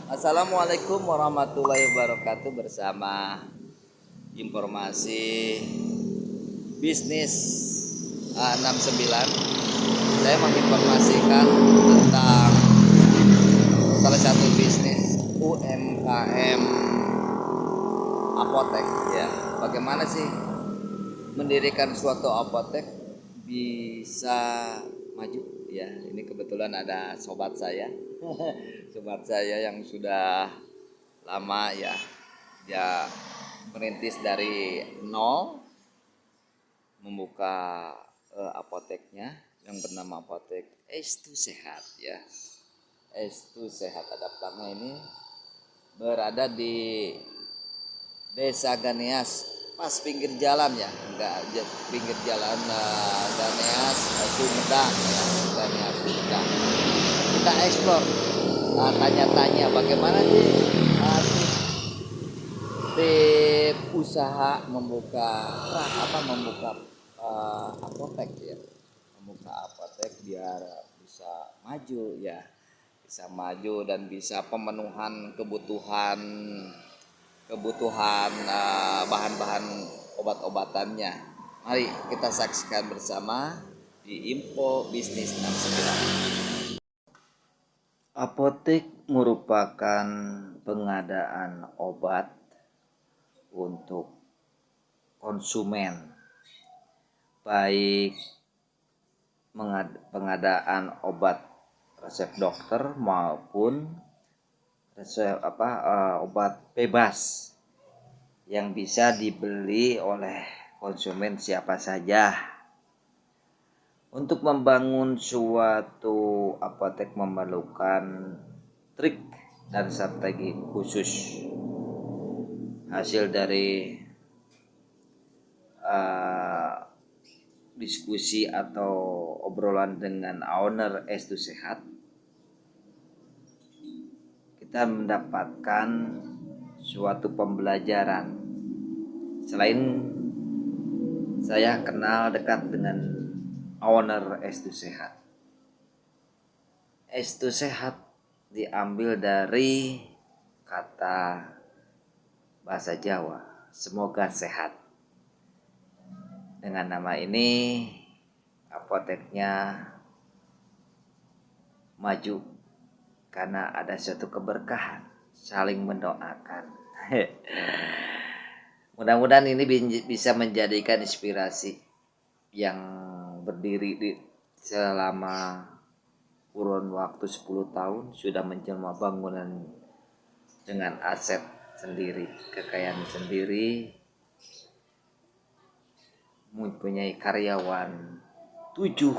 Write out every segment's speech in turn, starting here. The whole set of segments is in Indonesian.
Assalamualaikum warahmatullahi wabarakatuh. Bersama informasi bisnis 69, saya menginformasikan tentang salah satu bisnis UMKM apotek ya. Bagaimana sih mendirikan suatu apotek bisa maju ya? Ini kebetulan ada sobat saya sobat saya yang sudah lama ya, dia merintis dari nol, membuka apoteknya yang bernama Apotek Estu Sehat ya. Estu Sehat adaptanya ini berada di Desa Ganeas, pas pinggir jalan ya, enggak pinggir jalan Ganeas Sumedang ya, Ganeas Sumedang. Kita eksplor, tanya-tanya bagaimana sih tip usaha membuka apotek ya, membuka apotek biar bisa maju ya, bisa maju dan bisa pemenuhan kebutuhan bahan-bahan obat-obatannya. Mari kita saksikan bersama di Info Bisnis 69. Apotek merupakan pengadaan obat untuk konsumen, baik pengadaan obat resep dokter maupun obat bebas yang bisa dibeli oleh konsumen siapa saja. Untuk membangun suatu apotek memerlukan trik dan strategi khusus. Hasil dari diskusi atau obrolan dengan owner Estu Sehat, kita mendapatkan suatu pembelajaran. Selain saya kenal dekat dengan owner Estu Sehat, Estu Sehat diambil dari kata bahasa Jawa, semoga sehat. Dengan nama ini apoteknya maju karena ada suatu keberkahan, saling mendoakan. Mudah-mudahan ini bisa menjadikan inspirasi yang berdiri selama kurun waktu 10 tahun, sudah menjelma bangunan dengan aset sendiri, kekayaan sendiri, mempunyai karyawan 7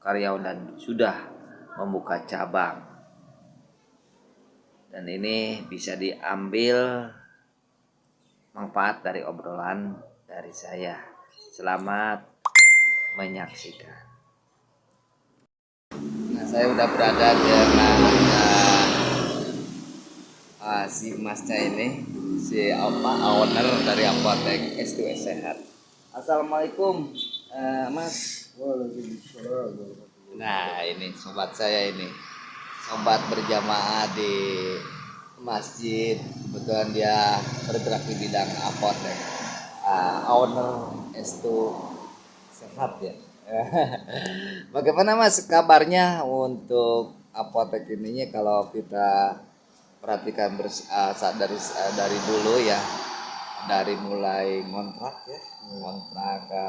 karyawan dan sudah membuka cabang. Dan ini bisa diambil manfaat dari obrolan dari saya. Selamat menyaksikan. Nah, saya udah berada dengan si masnya ini, si owner dari Apotek Estu Sehat. Assalamualaikum, Mas. Nah, ini sobat saya ini, sobat berjamaah di masjid. Kebetulan dia bergerak di bidang apotek. Owner Estu Sehat ya. Bagaimana Mas kabarnya untuk apotek ininya? Kalau kita perhatikan dari dulu ya, dari mulai ngontrak ke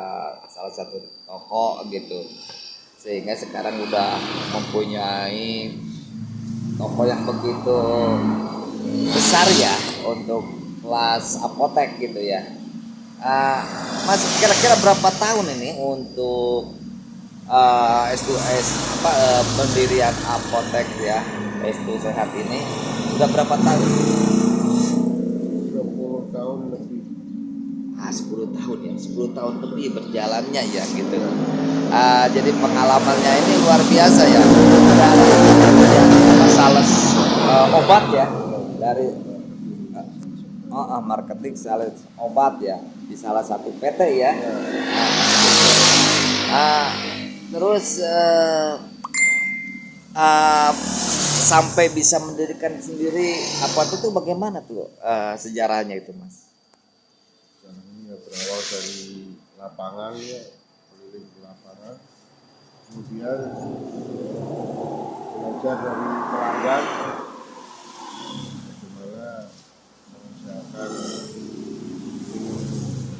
salah satu toko gitu, sehingga sekarang udah mempunyai toko yang begitu besar ya untuk kelas apotek gitu ya. Mas, kira-kira berapa tahun ini untuk pendirian apotek ya Estu Sehat ini? Udah berapa tahun? 20 tahun lebih. 10 tahun ya, 10 tahun lebih berjalannya ya gitu. Jadi pengalamannya ini luar biasa ya. Dari sales obat ya, dari marketing sales obat ya di salah satu PT ya. Terus sampai bisa mendirikan sendiri apa itu bagaimana tuh sejarahnya itu Mas? Ini ya berawal dari lapangan ya, keliling ke lapangan, kemudian belajar dari pelanggan bagaimana mengusahakan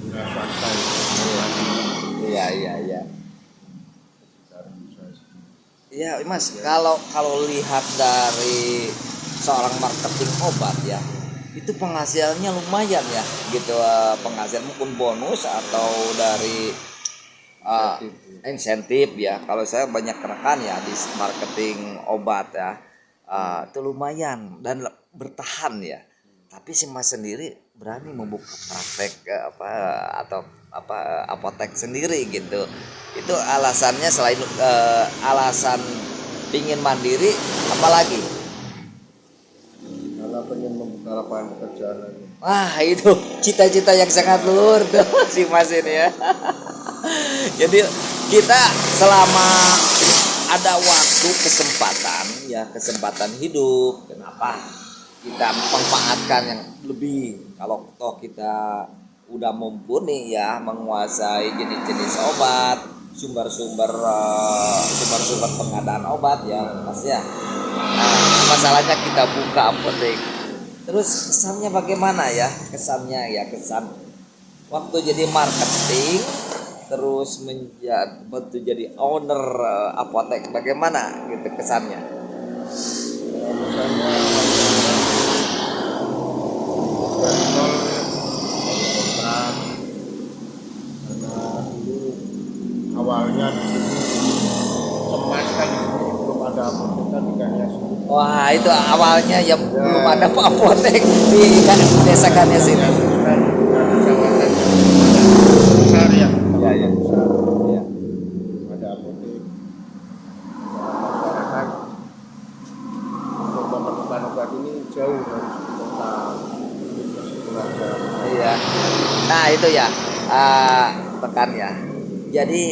wira swasta Iya iya iya. dari usaha sendiri. Iya Mas, kalau lihat dari seorang marketing obat ya, itu penghasilannya lumayan ya gitu, penghasilan mungkin bonus atau dari insentif ya. Kalau saya banyak rekan ya di marketing obat ya, itu lumayan dan bertahan ya. Tapi si Mas sendiri berani membuka praktek atau apotek sendiri gitu. Itu alasannya selain alasan pingin mandiri, apalagi? Karena pengen membuka lapangan pekerjaan lagi. Wah itu cita-cita yang sangat luhur tuh si Mas ini ya. Jadi kita selama ada waktu kesempatan hidup, kenapa kita manfaatkan yang lebih? Kalau toh kita udah mumpuni ya menguasai jenis-jenis obat, sumber-sumber pengadaan obat ya Mas ya. Nah, masalahnya kita buka apotek. Terus kesannya bagaimana ya? Kesan waktu jadi marketing terus jadi owner apotek, bagaimana gitu kesannya? Misalnya dari nol kontrak, karena dulu awalnya di sini cemas kan, belum ada apotek kan dikasih sulit. Wah itu awalnya ya belum ada apotek di desa Kanyes ini. Kan kecamatan besar ya, Ya. besar. Ada apotek. Masyarakat untuk memerlukan obat ini jauh dari kota, aja. Iya. Nah itu ya tekan ya. Jadi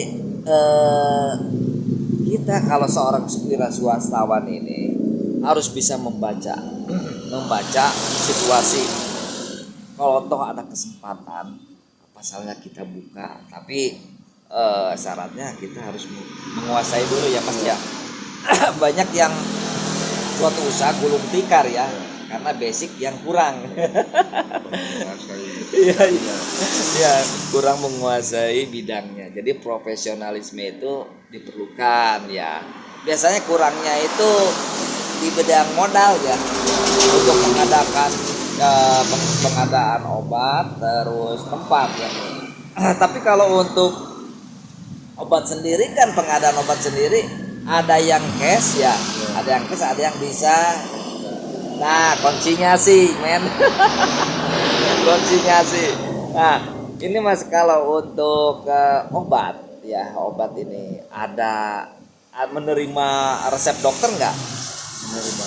kita kalau seorang wira swastawan ini harus bisa membaca situasi. Kalau toh ada kesempatan, pasalnya kita buka. Tapi syaratnya kita harus menguasai dulu ya Mas ya. Banyak yang suatu usaha gulung tikar ya, karena basic yang kurang. Iya, kurang menguasai bidangnya. Jadi profesionalisme itu diperlukan ya. Biasanya kurangnya itu di bidang modal ya, untuk pengadaan obat terus tempat ya. Tapi kalau untuk obat sendiri kan, pengadaan obat sendiri ada yang cash ya, ada yang bisa. Nah konsinyasi men. Konsinyasi. Nah ini Mas, kalau untuk obat ya, obat ini ada menerima resep dokter nggak? Menerima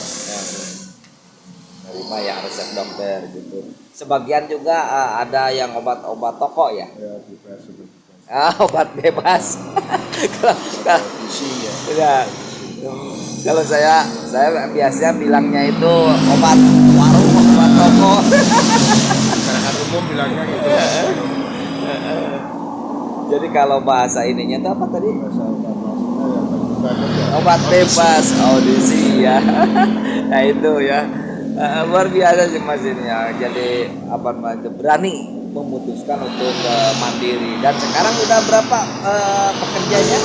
ya resep dokter gitu. Sebagian juga ada yang obat-obat toko ya. Obat bebas. Kalau saya biasanya bilangnya itu obat warung, obat toko. Masyarakat umum bilangnya gitu. Jadi kalau bahasa ininya itu apa tadi? Bahasa Obat bebas audisi ya. Nah itu ya, luar biasa sih Mas ini ya. Jadi berani memutuskan untuk mandiri. Dan sekarang udah berapa pekerjanya?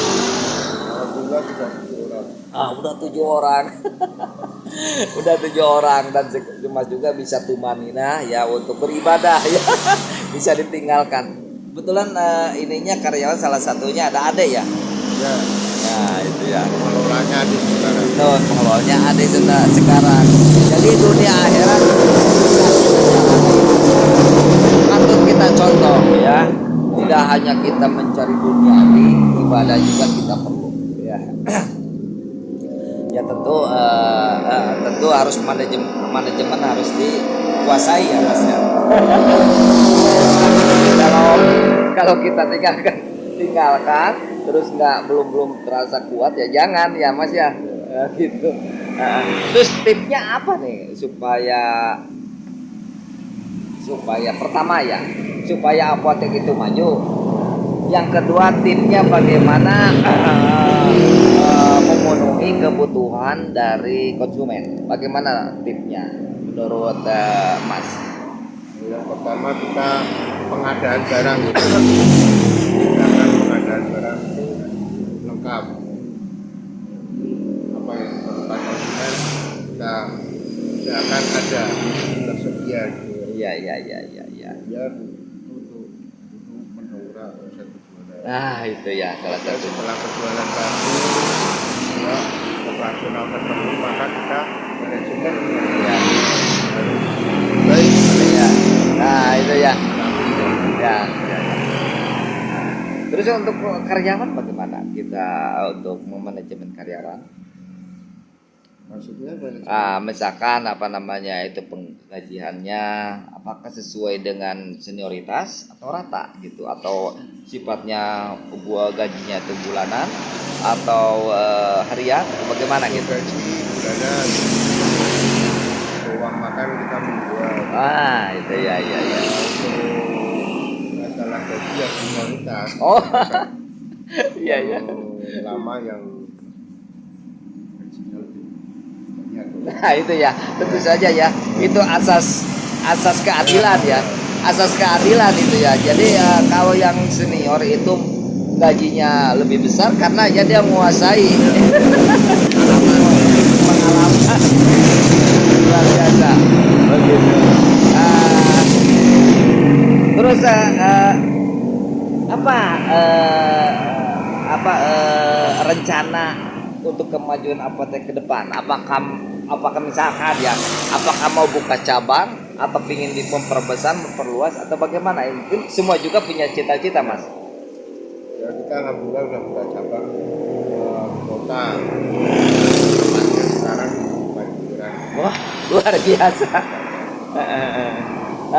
Alhamdulillah sudah 7 orang. Udah 7 orang. Udah 7 orang, dan Mas juga bisa tumanina ya untuk beribadah ya. Bisa ditinggalkan. Kebetulan ininya karyawan salah satunya ada Ade ya. Ya. Nah itu ya. Pengelolanya di sekarang. Tuh, pengelolanya Ade sekarang. Jadi dunia akhirat patut kita contoh ya. Tidak hanya kita mencari duniawi, ibadah juga kita perlu ya. Ya tentu harus manajemen harus dikuasai ya Mas ya. Kalau kita tinggalkan terus belum terasa kuat ya jangan ya Mas ya. Gitu. Terus tipsnya apa nih supaya pertama ya, supaya apotek itu maju. Yang kedua tipsnya bagaimana memenuhi kebutuhan dari konsumen. Bagaimana tipsnya menurut Mas? Yang pertama kita pengadaan barang itu sedangkan pengadaan barang itu lengkap. Apa yang diperlukan konsumen kita usahakan ada tersedia gitu. Iya. Biar untuk mendongkrak omset penjualan. Nah itu ya salah Dan satu. setelah penjualan bagus, ya, operasional terpenuhi, maka kita manajemen Ya. harus baik. Ya. Nah itu ya. Tapi Ya. Terus untuk karyawan bagaimana kita untuk memanajemen karyawan? maksudnya manajemen Misalkan apa namanya itu penggajiannya apakah sesuai dengan senioritas atau rata gitu atau sifatnya gajinya itu bulanan atau harian bagaimana gitu? gaji bulanan, uang makan kita membuat. Itu ya. Untuk masalah gaji ya senioritas. Oh iya. Kalau lama yang gajinya lebih banyak. Nah itu ya tentu saja ya itu asas keadilan ya, asas keadilan itu ya. Jadi kalau yang senior itu gajinya lebih besar karena ya dia menguasai pengalaman luar biasa begitu. Terus rencana untuk kemajuan apotek ke depan? Apakah misalkan ya, apakah mau buka cabang atau ingin memperbesar, memperluas atau bagaimana? Mungkin semua juga punya cita-cita, Mas. Ya kita alhamdulillah udah buka cabang kota. Sekarang di Panjuran. Wah, luar biasa.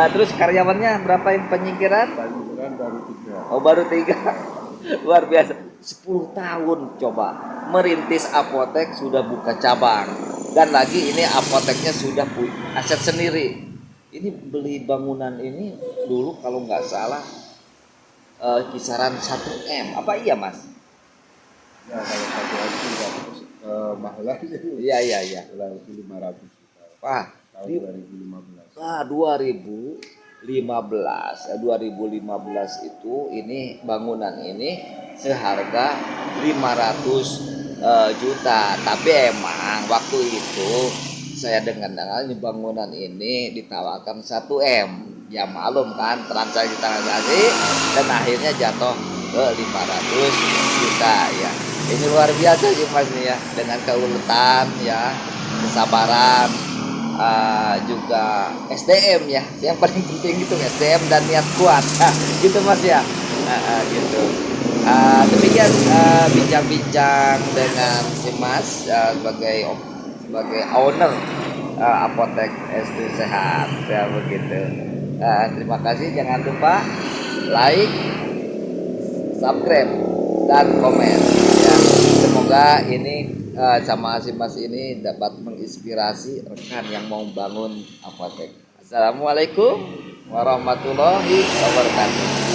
Terus karyawannya berapa yang penyingkiran? Panjuran baru 3. Oh, baru 3. Luar biasa. 10 tahun coba merintis apotek sudah buka cabang. Dan lagi ini apoteknya sudah punya aset sendiri. Ini beli bangunan ini dulu kalau nggak salah kisaran 1 M. Apa iya, Mas? Ya kalau satu hari tidak mahalan itu. Iya. Lebih 500 juta. Wah, Tahun 2015. 2015 itu ini bangunan ini seharga 500 juta. Tapi emang waktu itu saya dengar bangunan ini ditawarkan 1 M. Ya malum kan transaksi dan akhirnya jatuh ke 500 juta ya. Ini luar biasa sih Mas nih ya, dengan keuletan ya, kesabaran, juga SDM ya. Yang paling penting itu SDM dan niat kuat. Gitu Mas ya. Gitu. Demikian bincang-bincang dengan si Mas sebagai owner apotek S2 Sehat ya begitu. Terima kasih, jangan lupa like, subscribe dan komen ya. Semoga ini sama si Mas ini dapat menginspirasi rekan yang mau bangun apotek. Assalamualaikum warahmatullahi wabarakatuh.